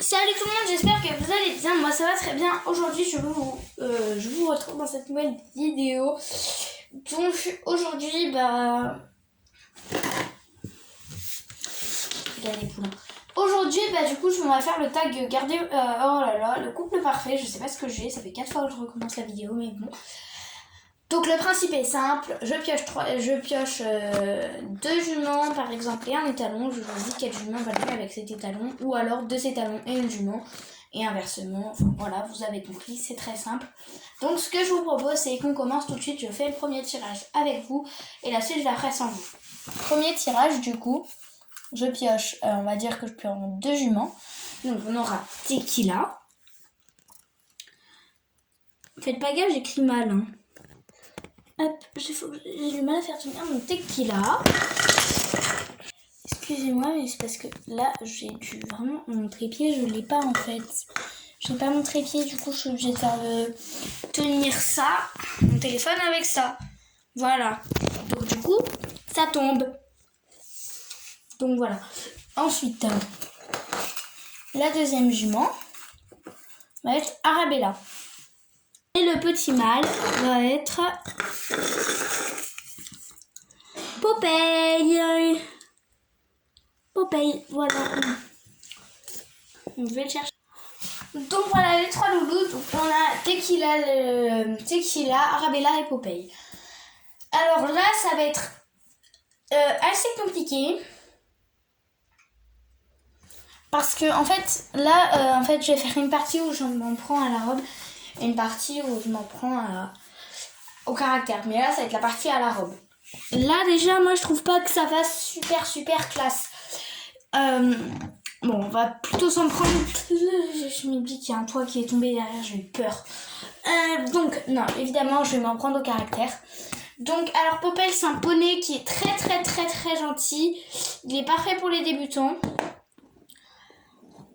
Salut tout le monde, j'espère que vous allez bien. Moi ça va très bien. Aujourd'hui je vous retrouve dans cette nouvelle vidéo. Donc aujourd'hui regardez les poulains. Aujourd'hui du coup on va faire le tag garder oh là là, le couple parfait. Je sais pas ce que j'ai, ça fait 4 fois que je recommence la vidéo mais bon. Donc le principe est simple, je pioche 2 juments par exemple et un étalon, je choisis quel jument va jouer avec cet étalon ou alors 2 étalons et une jument et inversement, enfin voilà, vous avez compris, c'est très simple. Donc ce que je vous propose c'est qu'on commence tout de suite, je fais le premier tirage avec vous et la suite je la ferai sans vous. Premier tirage du coup, je pioche, on va dire que je pioche 2 juments, donc on aura Tequila. Faites pas gaffe, j'écris mal hein. Hop, j'ai du mal à faire tenir mon Tequila. Excusez-moi, mais c'est parce que là, j'ai dû vraiment... Mon trépied, je l'ai pas en fait. Je n'ai pas mon trépied, du coup, je suis obligée de faire tenir ça, mon téléphone avec ça. Voilà. Donc du coup, ça tombe. Donc voilà. Ensuite, la deuxième jument va être Arabella. Et le petit mâle va être Popeye. Popeye, voilà. Je vais le chercher. Donc voilà les 3 loulous. Donc on a Tequila, Arabella et Popeye. Alors là, ça va être assez compliqué. Parce que en fait, là, je vais faire une partie où je m'en prends à la robe. Et une partie où je m'en prends au caractère. Mais là, ça va être la partie à la robe. Là, déjà, moi, je trouve pas que ça fasse super classe. Bon, on va plutôt s'en prendre... Je me dis qu'il y a un toit qui est tombé derrière, j'ai eu peur. Donc, non, évidemment, je vais m'en prendre au caractère. Donc, alors, Popeye, c'est un poney qui est très gentil. Il est parfait pour les débutants.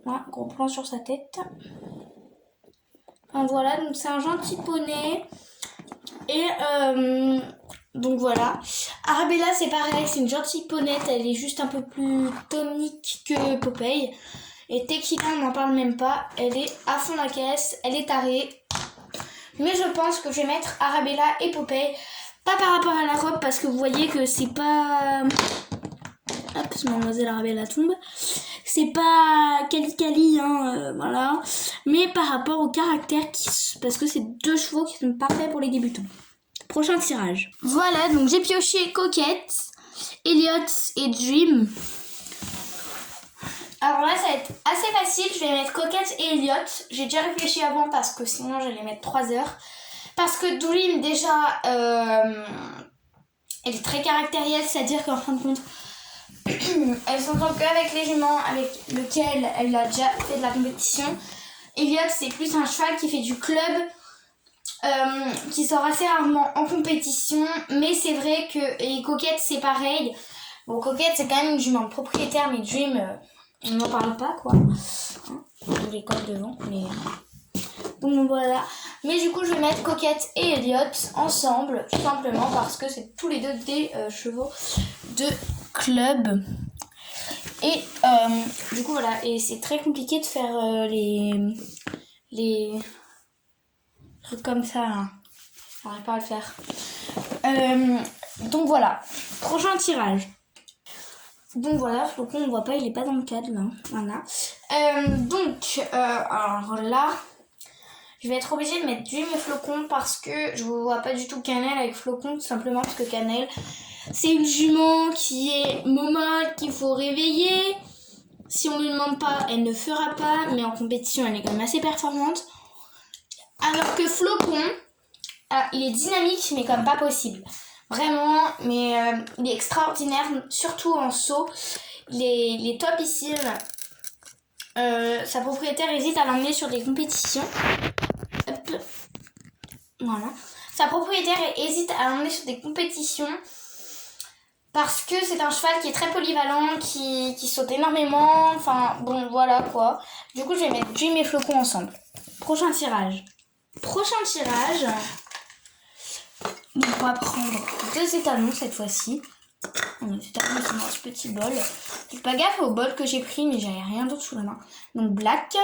Voilà, gros plan sur sa tête. Enfin, voilà, donc c'est un gentil poney. Et donc voilà. Arabella c'est pareil, c'est une gentille ponette, elle est juste un peu plus tonique que Popeye. Et Tequila on n'en parle même pas, elle est à fond la caisse, elle est tarée. Mais je pense que je vais mettre Arabella et Popeye. Pas par rapport à la robe parce que vous voyez que c'est pas... Hop, mademoiselle Arabella tombe. C'est pas cali hein, voilà. Mais par rapport au caractère, parce que c'est 2 chevaux qui sont parfaits pour les débutants. Prochain tirage. Voilà, donc j'ai pioché Coquette, Elliot et Dream. Alors là, ça va être assez facile. Je vais mettre Coquette et Elliot. J'ai déjà réfléchi avant parce que sinon j'allais mettre 3 heures. Parce que Dream, déjà, elle est très caractérielle, c'est-à-dire qu'en fin de compte, elle s'entend qu'avec les juments avec lesquels elle a déjà fait de la compétition. Elliot, c'est plus un cheval qui fait du club, qui sort assez rarement en compétition. Mais c'est vrai que... Et Coquette, c'est pareil. Bon, Coquette, c'est quand même une jument propriétaire, mais Dream, on n'en parle pas, quoi. Il est comme devant, mais... Donc voilà. Mais du coup, je vais mettre Coquette et Elliot ensemble, tout simplement parce que c'est tous les deux des chevaux de club. Et du coup voilà, et c'est très compliqué de faire les trucs comme ça hein. J'arrive pas à le faire. Donc voilà, prochain tirage. Donc voilà, Flocon on voit pas, il est pas dans le cadre là. Voilà. Alors là, je vais être obligée de mettre Dream et Flocon parce que je vois pas du tout Cannelle avec Flocon, tout simplement parce que Cannelle c'est une jument qui est momolle, qu'il faut réveiller. Si on ne lui demande pas, elle ne fera pas. Mais en compétition, elle est quand même assez performante. Alors que Flocon, il est dynamique, mais comme pas possible. Vraiment, mais il est extraordinaire, surtout en saut. Il est topissime. Sa propriétaire hésite à l'emmener sur des compétitions. Hop. Voilà. Sa propriétaire hésite à l'emmener sur des compétitions. Parce que c'est un cheval qui est très polyvalent, qui saute énormément. Enfin, bon, voilà quoi. Du coup, je vais mettre Dream et Flocon ensemble. Prochain tirage. Donc, on va prendre 2 étalons cette fois-ci. C'est dans ce petit bol. Faites pas gaffe au bol que j'ai pris, mais j'avais rien d'autre sous la main. Donc Black,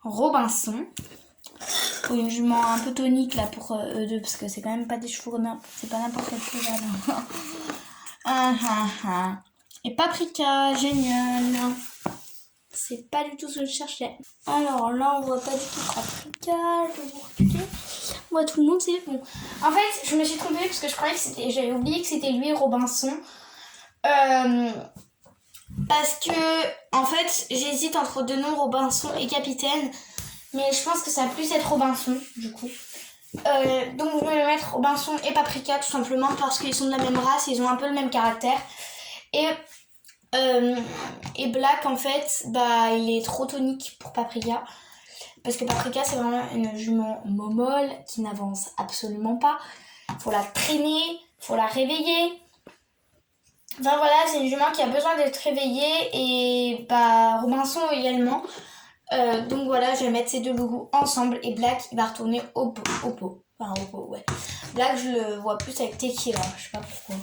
Robinson. Pour une jument un peu tonique là pour eux deux, parce que c'est quand même pas des chevaux, c'est pas n'importe quel cheval. Et Paprika, génial. C'est pas du tout ce que je cherchais. Alors là, on voit pas du tout Paprika. Je vais vous reculer. Moi, tout le monde, c'est bon. En fait, je me suis trompée parce que je croyais que c'était. J'avais oublié que c'était lui, Robinson. Parce que, en fait, j'hésite entre deux noms, Robinson et Capitaine. Mais je pense que ça va plus être Robinson, du coup. Donc, je vais mettre Robinson et Paprika, tout simplement, parce qu'ils sont de la même race, ils ont un peu le même caractère. Et Black, en fait, bah, il est trop tonique pour Paprika. Parce que Paprika, c'est vraiment une jument momolle qui n'avance absolument pas. Faut la traîner, faut la réveiller. Enfin voilà, c'est une jument qui a besoin d'être réveillée. Et bah, Robinson également. Donc voilà, je vais mettre ces deux loulous ensemble. Et Black, il va retourner au pot. Enfin, au pot, ouais. Black, je le vois plus avec Tequila, je sais pas pourquoi.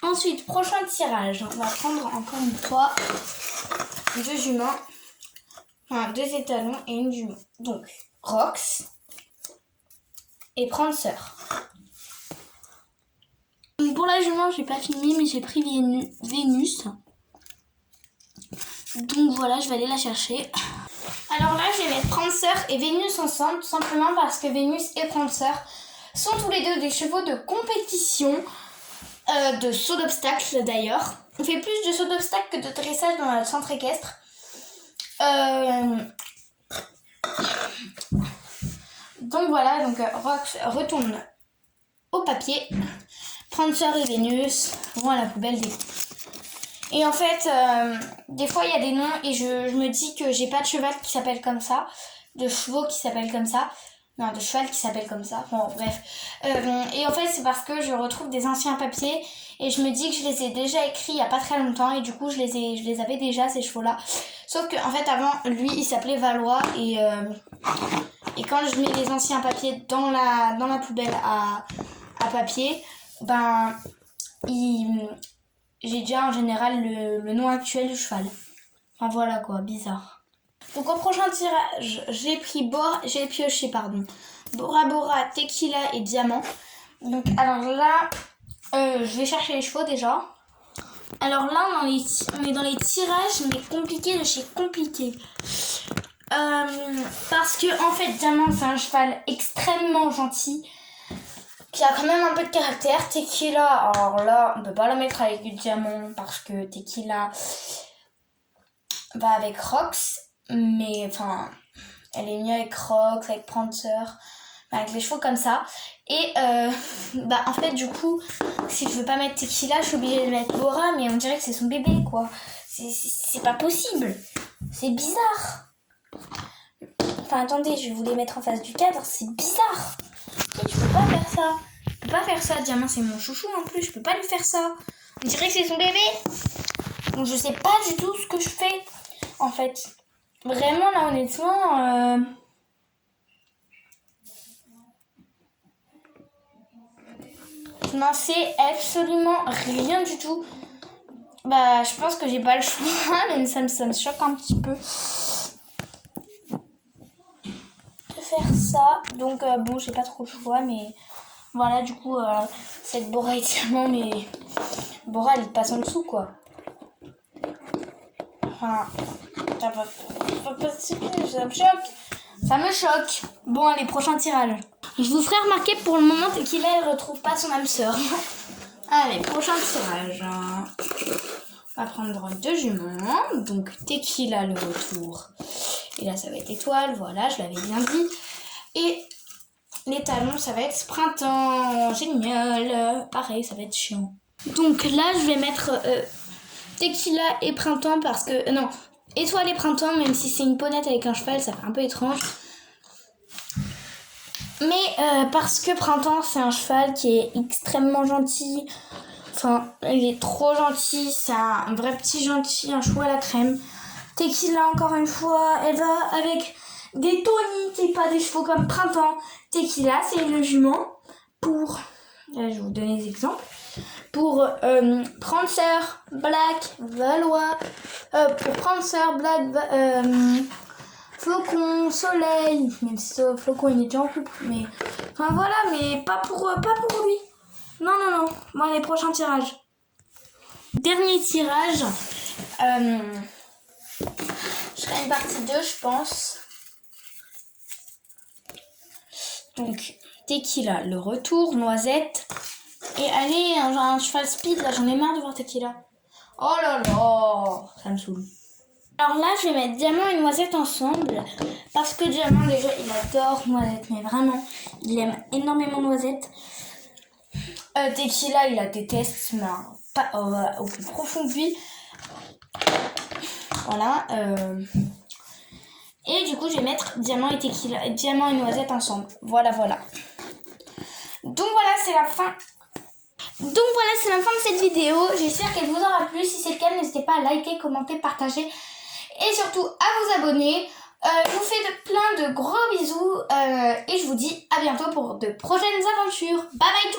Ensuite, prochain tirage. On va prendre encore une fois deux juments. Enfin, deux étalons et une jument. Donc, Rox et Prancer. Pour la jument, j'ai pas fini, mais j'ai pris Vénus. Donc voilà, je vais aller la chercher. Alors là, je vais mettre Prancer et Vénus ensemble, tout simplement parce que Vénus et Prancer sont tous les deux des chevaux de compétition. De saut d'obstacle d'ailleurs. On fait plus de saut d'obstacle que de dressage dans le centre équestre. Donc voilà, donc Rox retourne au papier. Prancer et Vénus vont à la poubelle des... Et en fait, des fois il y a des noms et je me dis que j'ai pas de cheval qui s'appelle comme ça, de chevaux qui s'appellent comme ça. Non, de cheval qui s'appelle comme ça. Bon, bref. Et en fait, c'est parce que je retrouve des anciens papiers et je me dis que je les ai déjà écrits il y a pas très longtemps et du coup, je les avais déjà, ces chevaux-là. Sauf que en fait, avant, lui, il s'appelait Valois et quand je mets les anciens papiers dans la poubelle à papier, ben, j'ai déjà en général le nom actuel du cheval. Enfin, voilà quoi, bizarre. Donc au prochain tirage, j'ai pioché Bora Bora, Tequila et Diamant. Donc alors là, je vais chercher les chevaux déjà. Alors là, on est dans les tirages, mais compliqués de chez compliqué. Parce que en fait, Diamant, c'est un cheval extrêmement gentil, qui a quand même un peu de caractère. Tequila, alors là, on peut pas la mettre avec du Diamant, parce que Tequila va avec Rox. Mais enfin, elle est mieux avec Rox, avec Prancer, avec les chevaux comme ça. Et bah en fait du coup, si je veux pas mettre Tequila, je suis obligée de mettre Bora, mais on dirait que c'est son bébé quoi. C'est pas possible. C'est bizarre. Enfin attendez, je vais vous les mettre en face du cadre, c'est bizarre. Et je peux pas faire ça. Je peux pas faire ça, Diamant c'est mon chouchou en plus, je peux pas lui faire ça. On dirait que c'est son bébé. Donc je sais pas du tout ce que je fais en fait. Vraiment, là, honnêtement, je n'en sais absolument rien du tout. Bah, je pense que j'ai pas le choix, mais ça me choque un petit peu de faire ça. Donc, bon, j'ai pas trop le choix, mais voilà, du coup, cette Bora est tellement, mais Bora, elle passe en dessous, quoi. Enfin, ça me choque. Bon, allez, prochain tirage. Je vous ferai remarquer pour le moment Tequila, elle retrouve pas son âme sœur. Allez, prochain tirage. On va prendre deux juments. Donc Tequila, le retour. Et là, ça va être étoile. Voilà, je l'avais bien dit. Et les talons, ça va être printemps. Génial. Pareil, ça va être chiant. Donc là, je vais mettre Tequila et printemps parce que... non, étoile et printemps, même si c'est une ponette avec un cheval, ça fait un peu étrange. Mais parce que Printemps, c'est un cheval qui est extrêmement gentil. Enfin, il est trop gentil. C'est un vrai petit gentil, un chou à la crème. Tequila, encore une fois, elle va avec des toniques et pas des chevaux comme Printemps. Tequila, c'est le jument pour... Là, je vais vous donner des exemples. Pour Prancer, Black, Valois, pour Prancer, Black, Flocon, Soleil, même si Flocon il est déjà en couple, mais enfin voilà, mais pas pour lui. Non, moi les prochains tirages. Dernier tirage, je ferai une partie 2 je pense. Donc Tequila, le retour, Noisette. Et allez, un cheval speed, là, j'en ai marre de voir Tequila. Oh là là, ça me saoule. Alors là, je vais mettre Diamant et Noisette ensemble. Parce que Diamant, déjà, il adore Noisette. Mais vraiment, il aime énormément Noisette. Tequila, il la déteste, mais pas au plus profond de lui. Voilà. Et du coup, je vais mettre Diamant et Tequila, Diamant et Noisette ensemble. Voilà. Donc voilà, c'est la fin. Donc voilà, c'est la fin de cette vidéo. J'espère qu'elle vous aura plu. Si c'est le cas, n'hésitez pas à liker, commenter, partager et surtout à vous abonner. Je vous fais plein de gros bisous et je vous dis à bientôt pour de prochaines aventures. Bye bye.